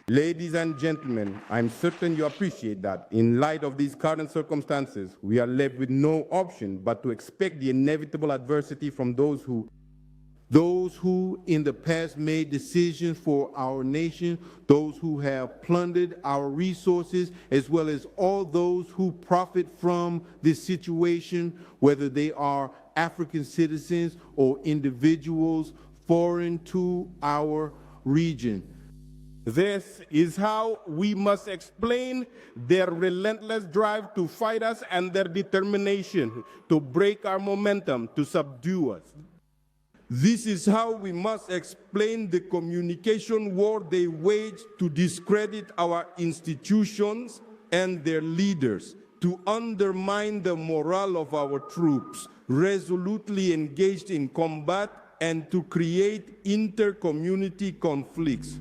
Ladies and gentlemen, I'm certain you appreciate that in light of these current circumstances, we are left with no option but to expect the inevitable adversity from those who in the past made decisions for our nation, those who have plundered our resources, as well as all those who profit from this situation, whether they are African citizens or individuals foreign to our region. This is how we must explain their relentless drive to fight us and their determination to break our momentum, to subdue us. This is how we must explain the communication war they wage to discredit our institutions and their leaders, to undermine the morale of our troops, resolutely engaged in combat, and to create inter-community conflicts.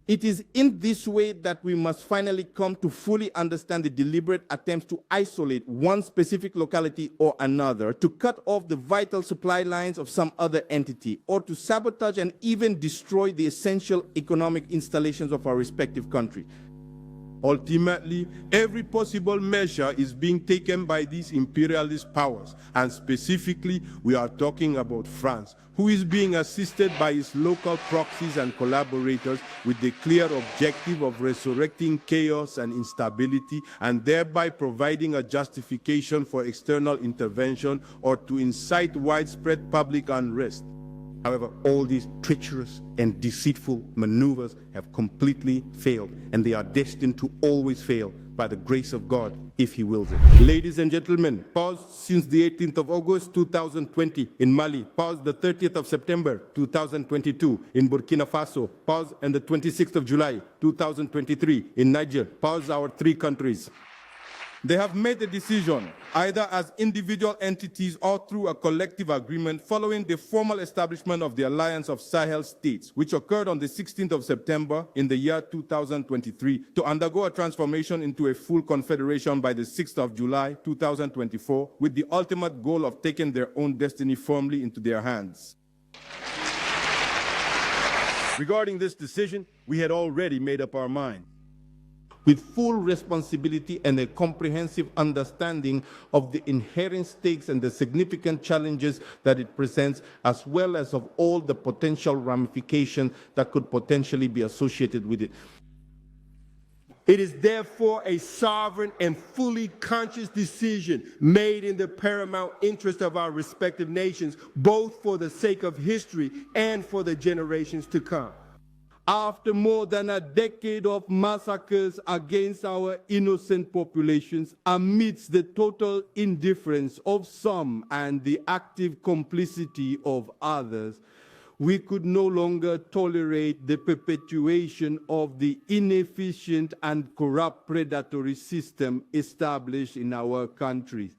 It is in this way that we must finally come to fully understand the deliberate attempts to isolate one specific locality or another, to cut off the vital supply lines of some other entity, or to sabotage and even destroy the essential economic installations of our respective countries. Ultimately, every possible measure is being taken by these imperialist powers, and specifically, we are talking about France, who is being assisted by its local proxies and collaborators with the clear objective of resurrecting chaos and instability, and thereby providing a justification for external intervention or to incite widespread public unrest. However, all these treacherous and deceitful maneuvers have completely failed, and they are destined to always fail by the grace of God, if He wills it. Ladies and gentlemen, pause since the 18th of August 2020 in Mali, pause the 30th of September 2022 in Burkina Faso, pause on the 26th of July 2023 in Niger, pause our three countries. They have made a decision, either as individual entities or through a collective agreement following the formal establishment of the Alliance of Sahel States, which occurred on the 16th of September in the year 2023, to undergo a transformation into a full confederation by the 6th of July 2024, with the ultimate goal of taking their own destiny firmly into their hands. Regarding this decision, we had already made up our mind. With full responsibility and a comprehensive understanding of the inherent stakes and the significant challenges that it presents, as well as of all the potential ramifications that could potentially be associated with it. It is therefore a sovereign and fully conscious decision made in the paramount interest of our respective nations, both for the sake of history and for the generations to come. After more than a decade of massacres against our innocent populations, amidst the total indifference of some and the active complicity of others, we could no longer tolerate the perpetuation of the inefficient and corrupt predatory system established in our countries,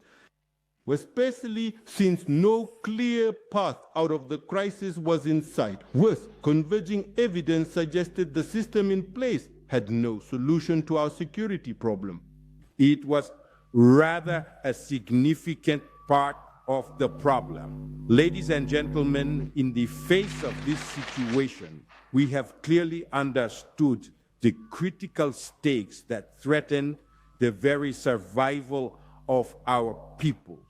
especially since no clear path out of the crisis was in sight. Worse, converging evidence suggested the system in place had no solution to our security problem. It was rather a significant part of the problem. Ladies and gentlemen, in the face of this situation, we have clearly understood the critical stakes that threaten the very survival of our peoples.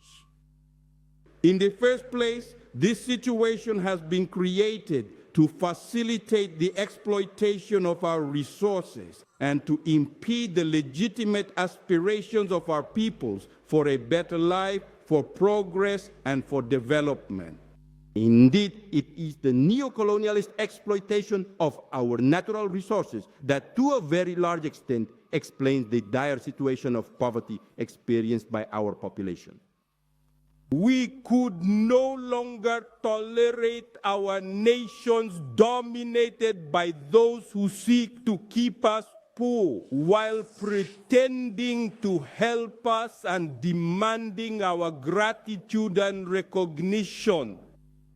In the first place, this situation has been created to facilitate the exploitation of our resources and to impede the legitimate aspirations of our peoples for a better life, for progress, and for development. Indeed, it is the neocolonialist exploitation of our natural resources that, to a very large extent, explains the dire situation of poverty experienced by our population. We could no longer tolerate our nations dominated by those who seek to keep us poor while pretending to help us and demanding our gratitude and recognition.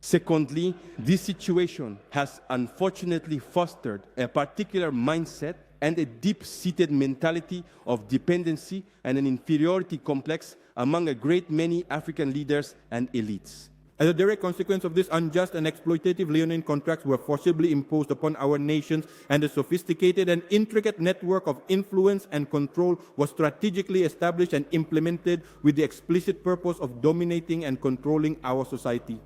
Secondly, this situation has unfortunately fostered a particular mindset and a deep-seated mentality of dependency and an inferiority complex among a great many African leaders and elites. As a direct consequence of this, unjust and exploitative Leonine contracts were forcibly imposed upon our nations, and a sophisticated and intricate network of influence and control was strategically established and implemented with the explicit purpose of dominating and controlling our society.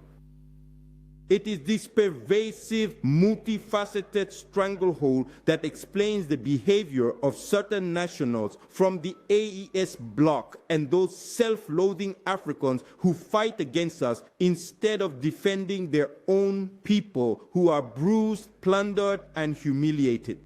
It is this pervasive, multifaceted stranglehold that explains the behavior of certain nationals from the AES bloc and those self-loathing Africans who fight against us instead of defending their own people who are bruised, plundered, and humiliated.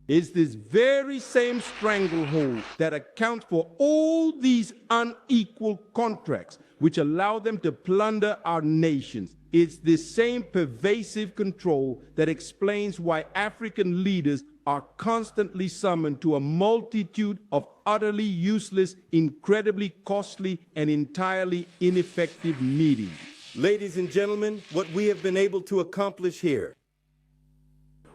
It's this very same stranglehold that accounts for all these unequal contracts which allow them to plunder our nations. It's the same pervasive control that explains why African leaders are constantly summoned to a multitude of utterly useless, incredibly costly, and entirely ineffective meetings. Ladies and gentlemen, what we have been able to accomplish here.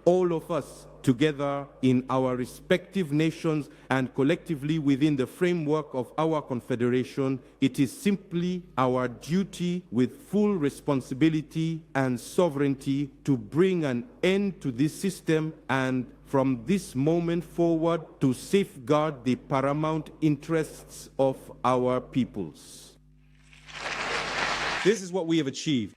All of us together in our respective nations and collectively within the framework of our Confederation, it is simply our duty with full responsibility and sovereignty to bring an end to this system and from this moment forward to safeguard the paramount interests of our peoples. This is what we have achieved.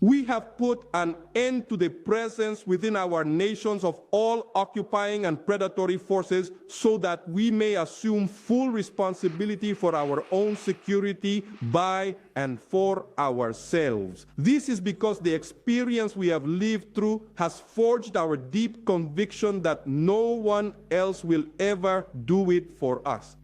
We have put an end to the presence within our nations of all occupying and predatory forces so that we may assume full responsibility for our own security by and for ourselves. This is because the experience we have lived through has forged our deep conviction that no one else will ever do it for us.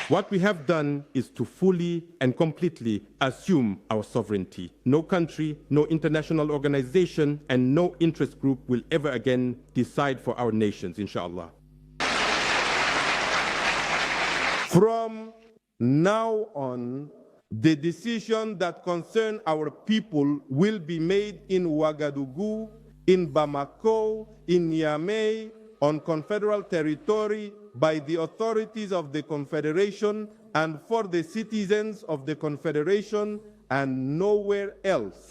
What we have done is to fully and completely assume our sovereignty. No country, no international organization, and no interest group will ever again decide for our nations, inshallah. From now on, the decision that concern our people will be made in Ouagadougou, in Bamako, in Niamey, on confederal territory, by the authorities of the Confederation and for the citizens of the Confederation and nowhere else.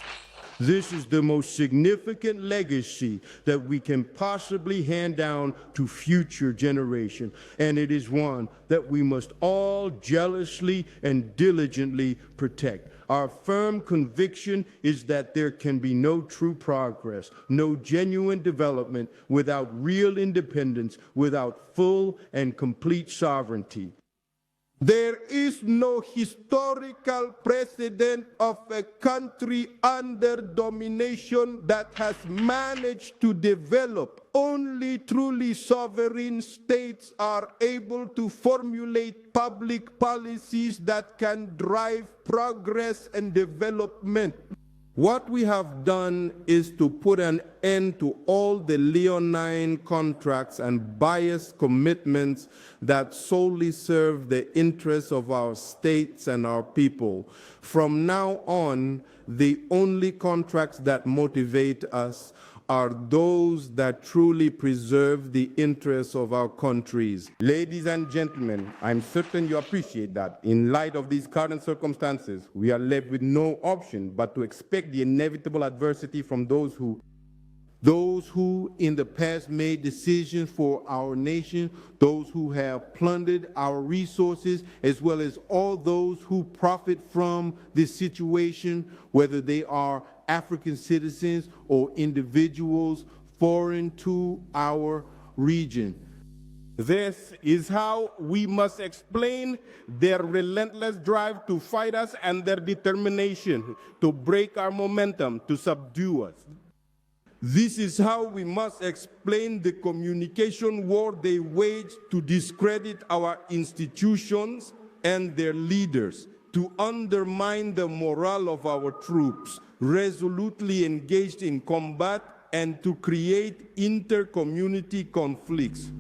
This is the most significant legacy that we can possibly hand down to future generations, and it is one that we must all jealously and diligently protect. Our firm conviction is that there can be no true progress, no genuine development without real independence, without full and complete sovereignty. There is no historical precedent of a country under domination that has managed to develop. Only truly sovereign states are able to formulate public policies that can drive progress and development. What we have done is to put an end to all the leonine contracts and biased commitments that solely serve the interests of our states and our people. From now on, the only contracts that motivate us are those that truly preserve the interests of our countries. Ladies and gentlemen, I'm certain you appreciate that in light of these current circumstances, we are left with no option but to expect the inevitable adversity from those who in the past made decisions for our nation, those who have plundered our resources, as well as all those who profit from this situation, whether they are African citizens or individuals foreign to our region. This is how we must explain their relentless drive to fight us and their determination to break our momentum, to subdue us. This is how we must explain the communication war they wage to discredit our institutions and their leaders, to undermine the morale of our troops, resolutely engaged in combat, and to create inter-community conflicts.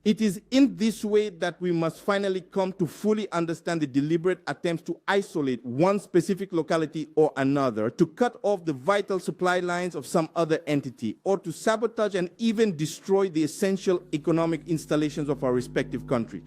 It is in this way that we must finally come to fully understand the deliberate attempts to isolate one specific locality or another, to cut off the vital supply lines of some other entity, or to sabotage and even destroy the essential economic installations of our respective countries.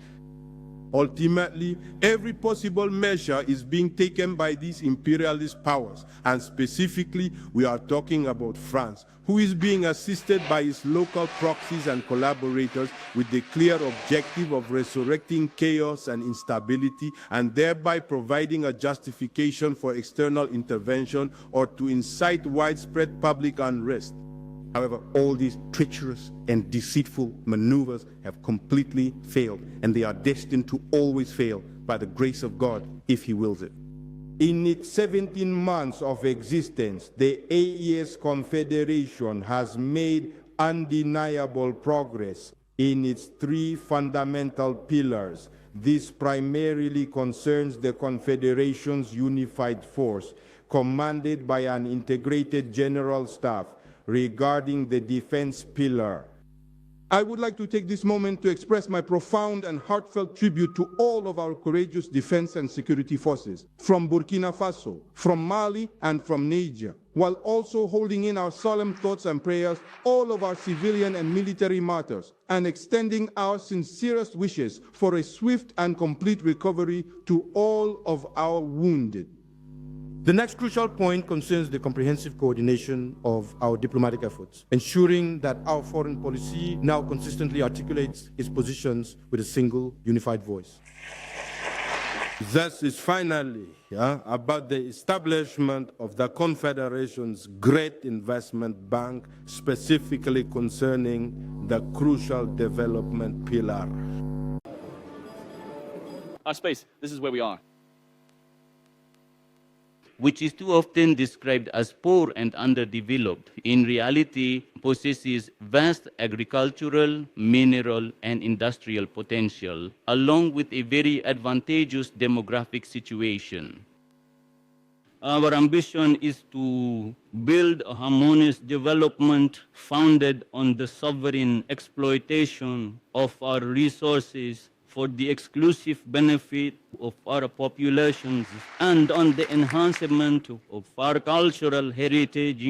Ultimately, every possible measure is being taken by these imperialist powers, and specifically, we are talking about France, who is being assisted by its local proxies and collaborators with the clear objective of resurrecting chaos and instability, and thereby providing a justification for external intervention or to incite widespread public unrest. However, all these treacherous and deceitful maneuvers have completely failed, and they are destined to always fail by the grace of God, if He wills it. In its 17 months of existence, the AES Confederation has made undeniable progress in its three fundamental pillars. This primarily concerns the Confederation's unified force, commanded by an integrated general staff. Regarding the defense pillar, I would like to take this moment to express my profound and heartfelt tribute to all of our courageous defense and security forces from Burkina Faso, from Mali, and from Niger, while also holding in our solemn thoughts and prayers all of our civilian and military martyrs, and extending our sincerest wishes for a swift and complete recovery to all of our wounded. The next crucial point concerns the comprehensive coordination of our diplomatic efforts, ensuring that our foreign policy now consistently articulates its positions with a single, unified voice. Thus is finally about the establishment of the Confederation's Great Investment Bank, specifically concerning the crucial development pillar. Our space, this is where we are. Which is too often described as poor and underdeveloped, in reality possesses vast agricultural, mineral, and industrial potential, along with a very advantageous demographic situation. Our ambition is to build a harmonious development founded on the sovereign exploitation of our resources for the exclusive benefit of our populations and on the enhancement of our cultural heritage.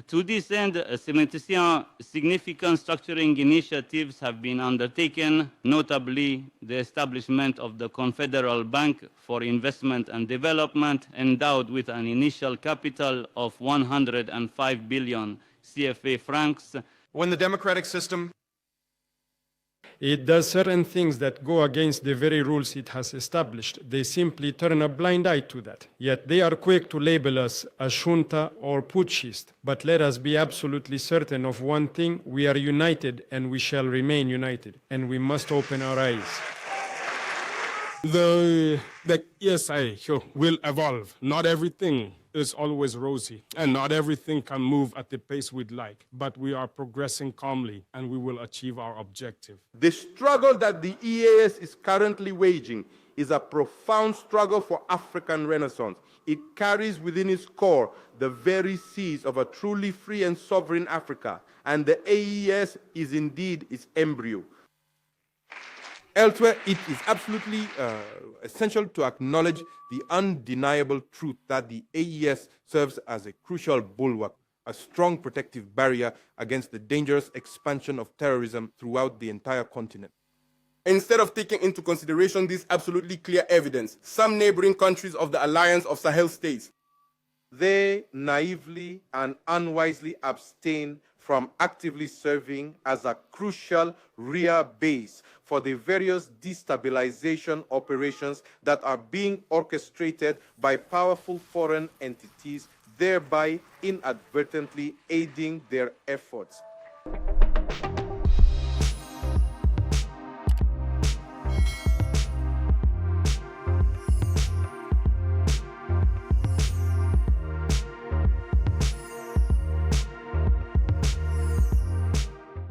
To this end, significant structuring initiatives have been undertaken, notably the establishment of the Confederal Bank for Investment and Development, endowed with an initial capital of 105 billion CFA francs. When the democratic system it does certain things that go against the very rules it has established, they simply turn a blind eye to that. Yet they are quick to label us a junta or putschist. But let us be absolutely certain of one thing: we are united and we shall remain united, and we must open our eyes. The ESI will evolve. Not everything is always rosy, and not everything can move at the pace we'd like, but we are progressing calmly, and we will achieve our objective. The struggle that the EAS is currently waging is a profound struggle for African renaissance. It carries within its core the very seeds of a truly free and sovereign Africa, and the AES is indeed its embryo. Elsewhere, it is absolutely essential to acknowledge the undeniable truth that the AES serves as a crucial bulwark, a strong protective barrier against the dangerous expansion of terrorism throughout the entire continent. Instead of taking into consideration this absolutely clear evidence, some neighboring countries of the Alliance of Sahel States, they naively and unwisely abstain from actively serving as a crucial rear base for the various destabilization operations that are being orchestrated by powerful foreign entities, thereby inadvertently aiding their efforts.